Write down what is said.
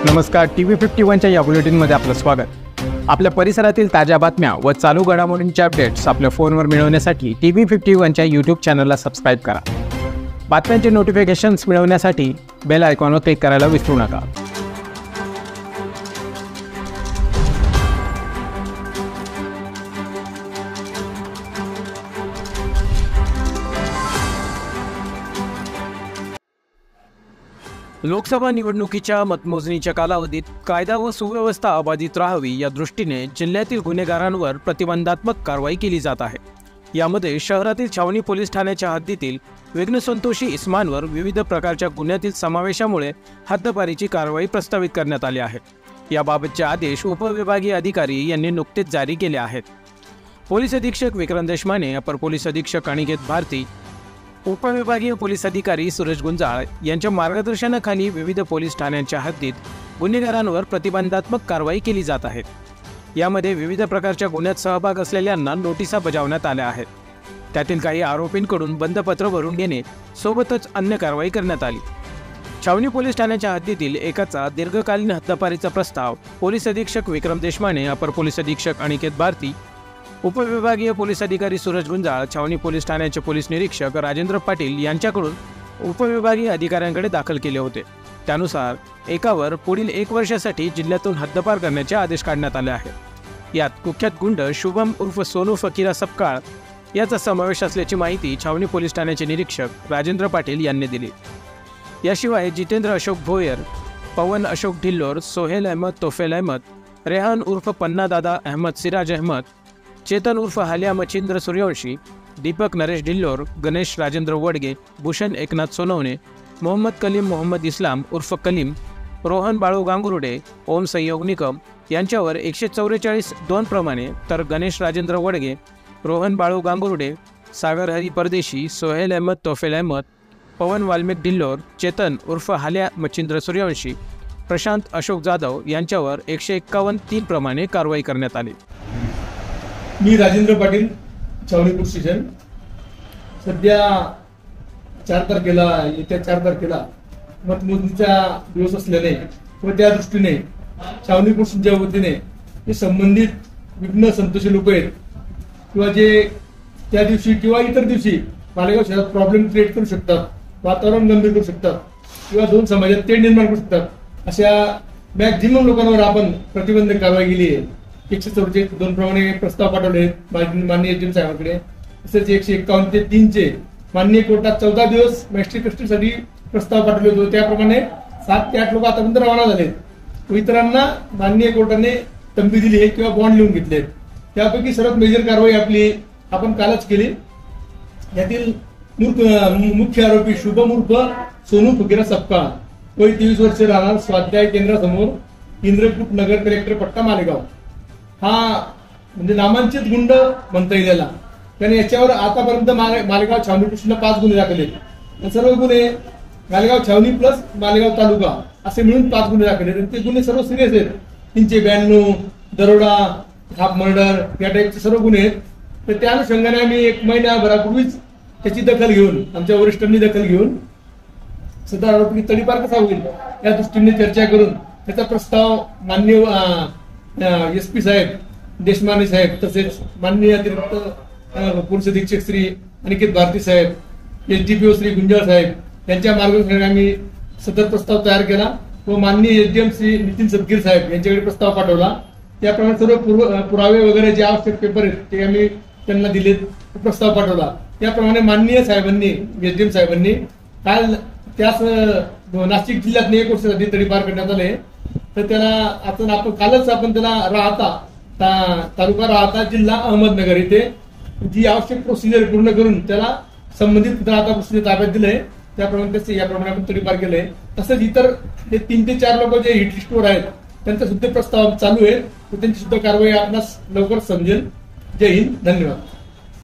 नमस्कार, TV51च्या या बुलेटिनमध्ये आपलं स्वागत। आपल्या परिसरातील ताज्या बातम्या व चालू घडामोडींचे अपडेट्स आपल्या फोनवर मिळवण्यासाठी TV51च्या YouTube चॅनलला सबस्क्राइब करा। बातम्यांचे नोटिफिकेशन्स मिळवण्यासाठी बेल आयकॉनवर क्लिक करायला विसरू नका। लोकसभा निवडणुकीच्या मतमोजणीच्या कालावधीत कायदा व सुव्यवस्था अबाधित राहावी या दृष्टीने जिल्ह्यातील गुन्हेगारांवर प्रतिबंधात्मक कारवाई केली जात आहे। यामध्ये शहरातील छावणी पोलीस ठाण्याच्या हद्दीतील विघ्नसंतोषी इस्मांवर विविध प्रकारच्या गुन्ह्यातील समावेशामुळे हद्दपारीची कारवाई प्रस्तावित करण्यात आली आहे। याबाबतचे आदेश उपविभागीय अधिकारी यांनी नुकतेच जारी केले आहेत। पोलीस अधीक्षक विक्रम देशमाने, अपर पोलीस अधीक्षक अनिकेत भारती, उपविभागीय पोलीस अधिकारी सुरेश गुंजाळ यांच्या मार्गदर्शनाखाली विविध पोलीस ठाण्यांच्या हद्दीत गुन्हेगारांवर प्रतिबंधात्मक कारवाई केली जात आहे। यामध्ये विविध प्रकारच्या गुन्ह्यात सहभाग असलेल्यांना नोटिसा बजावण्यात आल्या आहेत। त्यातील काही आरोपींकडून बंधपत्र भरून घेणे सोबतच अन्य कारवाई करण्यात आली। छावणी पोलीस ठाण्याच्या हद्दीतील एकाचा दीर्घकालीन हद्दपारीचा प्रस्ताव पोलीस अधीक्षक विक्रम देशमाने, अपर पोलीस अधीक्षक अनिकेत भारती, उपविभागीय पोलीस अधिकारी सुरेश गुंजाळ, छावणी पोलीस ठाण्याचे पोलीस निरीक्षक राजेंद्र पाटील यांच्याकडून उपविभागीय अधिकाऱ्यांकडे दाखल केले होते। त्यानुसार एकावर पुढील 1 वर्षासाठी जिल्ह्यातून हद्दपार करण्याचे आदेश काढण्यात आले आहेत। यात कुख्यात गुंड शुभम उर्फ सोनू फकीरा सपकाळ याचा समावेश असल्याची माहिती छावणी पोलीस ठाण्याचे निरीक्षक राजेंद्र पाटील यांनी दिली। याशिवाय जितेंद्र अशोक भोयर, पवन अशोक ढिल्लोर, सोहेल अहमद तोफेल अहमद, रेहान उर्फ पन्ना दादा अहमद सिराज अहमद, चेतन उर्फ हालिया मच्छिंद्र सूर्यवंशी, दीपक नरेश ढिल्लोर, गणेश राजेंद्र वडगे, भूषण एकनाथ सोनवणे, मोहम्मद कलीम मोहम्मद इस्लाम उर्फ कलीम, रोहन बाळू गांगुर्डे, ओम संयोग निकम यांच्यावर 144(2) प्रमाणे, तर गणेश राजेंद्र वडगे, रोहन बाळू गांगुर्डे, सागर हरी परदेशी, सोहेल अहमद तोफेल अहमद, पवन वाल्मिक ढिल्लोर, चेतन उर्फ हालिया मच्छिंद्र सूर्यवंशी, प्रशांत अशोक जाधव यांच्यावर 151(3) प्रमाणे कारवाई करण्यात आली। मी राजेंद्र पाटील, छावणी पोलीस स्टेशन। सध्या 4 तारखेला येत्या 4 तारखेला मतमोजणीचा दिवस असल्याने व त्या दृष्टीने छावणी पोलीस स्टेशनच्या वतीने जे संबंधित विघ्न संतोषी लोक आहेत किंवा जे त्या दिवशी किंवा इतर दिवशी मालेगाव शहरात प्रॉब्लेम क्रिएट करू शकतात, वातावरण गंभीर करू शकतात किंवा 2 समाजात तेढ निर्माण करू शकतात, अशा मॅक्झिमम लोकांवर आपण प्रतिबंधक कारवाई केली आहे। 144(2) प्रमाणे प्रस्ताव पाठवले माननीय एचएम साहेबांकडे। तसेच 151 ते 3 चे माननीय कोर्टात 14 दिवस मॅजिस्ट्रेट कस्टडीसाठी प्रस्ताव पाठवले होते। त्याप्रमाणे 7 ते 8 लोक आतापर्यंत रवाना झालेत व इतरांना माननीय कोर्टाने तंबी दिली आहे किंवा बॉन्ड लिहून घेतले। त्यापैकी सर्वात मेजर कारवाई आपली आपण कालच केली। यातील मुख्य आरोपी शुभम उर्फ सोनू फकीरा सपकाळ, वय 23 वर्ष, राहणार स्वाध्याय केंद्रासमोर, इंद्रकूट नगर, कलेक्टर पट्टा, मालेगाव। हा म्हणजे नामांकित गुंड म्हणता येईल याला, कारण याच्यावर आतापर्यंत मालेगाव छावणी पोलीसला 5 गुन्हे दाखल आहेत। सर्व गुन्हे मालेगाव छावणी प्लस मालेगाव तालुका असे मिळून 5 गुन्हे दाखल आहेत। ते गुन्हे सर्व सिरियस आहेत। 392, दरोडा, हाफ मर्डर या टाईपचे सर्व गुन्हे आहेत। तर त्या अनुषंगाने आम्ही 1 महिन्याभरापूर्वीच त्याची दखल घेऊन, आमच्या वरिष्ठांनी दखल घेऊन सदर आरोपी तडीपार कसा होईल या दृष्टीने चर्चा करून त्याचा प्रस्ताव माननीय SP साहेब देशमाने साहेब, तसेच माननीय अतिरिक्त पोलीस अधीक्षक श्री अनिकेत भारती साहेब, SDPO श्री गुंजाळ साहेब यांच्या मार्गदर्शनाने आम्ही सदर प्रस्ताव तयार केला व माननीय SDM श्री नितीन सदगीर साहेब यांच्याकडे प्रस्ताव पाठवला। त्याप्रमाणे सर्व पुरावे वगैरे जे आवश्यक पेपर आहेत ते आम्ही त्यांना दिलेत, प्रस्ताव पाठवला। त्याप्रमाणे माननीय साहेबांनी, SDM साहेबांनी काल त्याच नाशिक जिल्ह्यात 1 वर्षासाठी तडीपार करण्यात आले। तर त्याला आपण कालच आपण त्याला तालुका राहता, जिल्हा अहमदनगर इथे जी आवश्यक प्रोसिजर पूर्ण करून त्याला संबंधित राहता प्रोसिजर ताब्यात दिलंय। त्याप्रमाणे याप्रमाणे आपण तडीपार केलंय। तसंच इतर 3 ते 4 लोक जे हिट लिस्टवर आहेत त्यांचा सुद्धा प्रस्ताव चालू आहे, त्यांची सुद्धा कारवाई आपणास लवकर समजेल। जय हिंद, धन्यवाद।